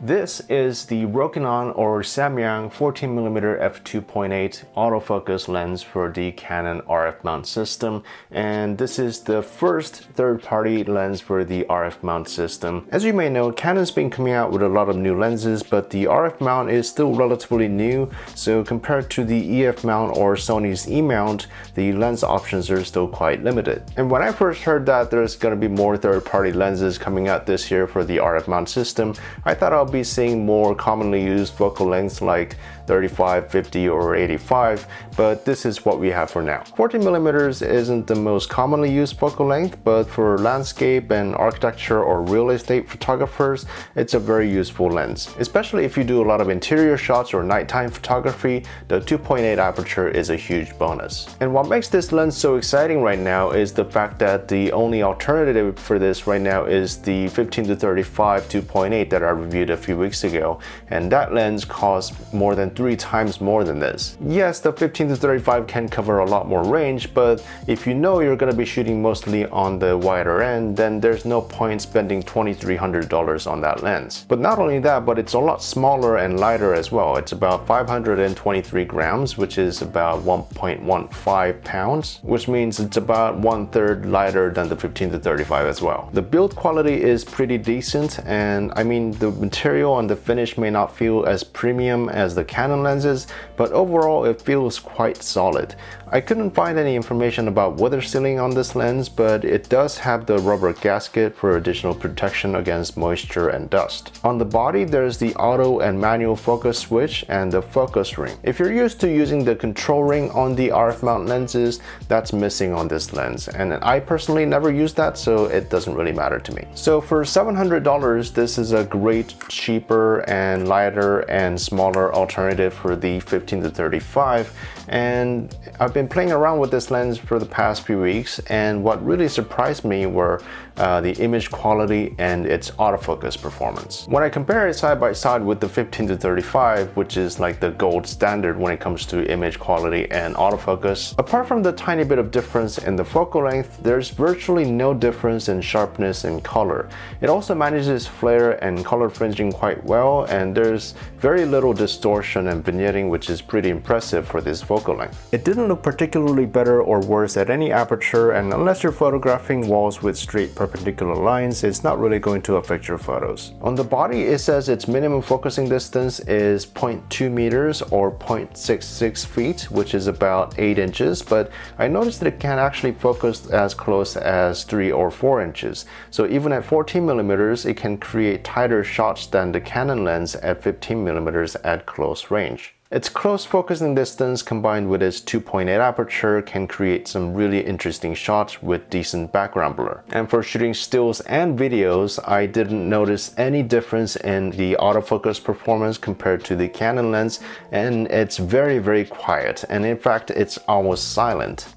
This is the Rokinon or Samyang 14mm f2.8 autofocus lens for the Canon RF mount system, and this is the first third-party lens for the RF mount system. As you may know, Canon's been coming out with a lot of new lenses, but the RF mount is still relatively new, so compared to the EF mount or Sony's E mount, the lens options are still quite limited. And when I first heard that there's going to be more third-party lenses coming out this year for the RF mount system, I thought I'll be seeing more commonly used focal lengths like 35, 50, or 85, but this is what we have for now. 14mm isn't the most commonly used focal length, but for landscape and architecture or real estate photographers, it's a very useful lens. Especially if you do a lot of interior shots or nighttime photography, the 2.8 aperture is a huge bonus. And what makes this lens so exciting right now is the fact that the only alternative for this right now is the 15-35 2.8 that I reviewed a few weeks ago, and that lens costs more than 3 times more than this. Yes, the 15-35 can cover a lot more range, but if you know you're going to be shooting mostly on the wider end, then there's no point spending $2,300 on that lens. But not only that, but it's a lot smaller and lighter as well. It's about 523 grams, which is about 1.15 pounds, which means it's about 1/3 lighter than the 15-35 as well. The build quality is pretty decent, and I mean, the material and the finish may not feel as premium as the Canon lenses, but overall it feels quite solid. I couldn't find any information about weather sealing on this lens, but it does have the rubber gasket for additional protection against moisture and dust. On the body, there's the auto and manual focus switch and the focus ring. If you're used to using the control ring on the RF mount lenses, that's missing on this lens, and I personally never used that, so it doesn't really matter to me. So for $700, this is a great, cheaper and lighter and smaller alternative for the 15-35, and I've been playing around with this lens for the past few weeks, and what really surprised me were the image quality and its autofocus performance. When I compare it side by side with the 15-35, which is like the gold standard when it comes to image quality and autofocus, apart from the tiny bit of difference in the focal length, there's virtually no difference in sharpness and color. It also manages flare and color fringing quite well, and there's very little distortion and vignetting, which is pretty impressive for this focal length. It didn't look particularly better or worse at any aperture, and unless you're photographing walls with straight perpendicular lines, it's not really going to affect your photos. On the body, it says its minimum focusing distance is 0.2 meters or 0.66 feet, which is about 8 inches, but I noticed that it can actually focus as close as 3 or 4 inches. So even at 14mm, it can create tighter shots than the Canon lens at 15mm at close range. Its close focusing distance combined with its 2.8 aperture can create some really interesting shots with decent background blur. And for shooting stills and videos, I didn't notice any difference in the autofocus performance compared to the Canon lens, and it's very, very quiet, and in fact it's almost silent.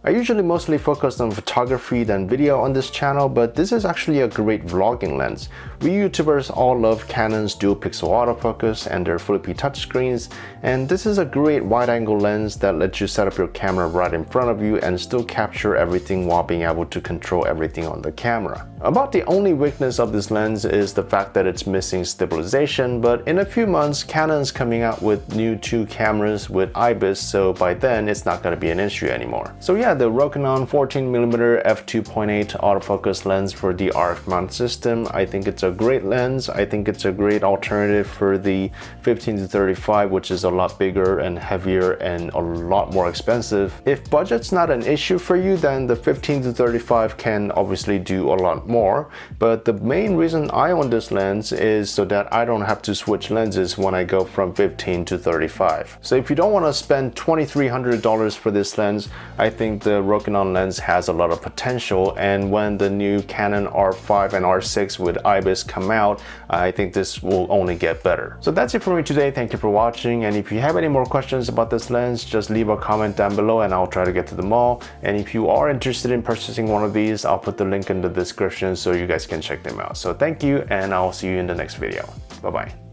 I usually mostly focus on photography than video on this channel, but this is actually a great vlogging lens. We YouTubers all love Canon's dual pixel autofocus and their flippy touchscreens, and this is a great wide-angle lens that lets you set up your camera right in front of you and still capture everything while being able to control everything on the camera. About the only weakness of this lens is the fact that it's missing stabilization, but in a few months Canon's coming out with new 2 cameras with IBIS, so by then it's not going to be an issue anymore. So yeah, the Rokinon 14mm f2.8 autofocus lens for the RF mount system, I think it's a great lens. I think it's a great alternative for the 15-35, which is a lot bigger and heavier and a lot more expensive. If budget's not an issue for you, then the 15-35 can obviously do a lot more, but the main reason I own this lens is so that I don't have to switch lenses when I go from 15 to 35. So if you don't want to spend $2,300 for this lens, I think think the Rokinon lens has a lot of potential, and when the new Canon R5 and R6 with IBIS come out, I think this will only get better. So that's it for me today. Thank you for watching, and if you have any more questions about this lens, just leave a comment down below and I'll try to get to them all. And if you are interested in purchasing one of these, I'll put the link in the description so you guys can check them out. So thank you, and I'll see you in the next video. Bye bye.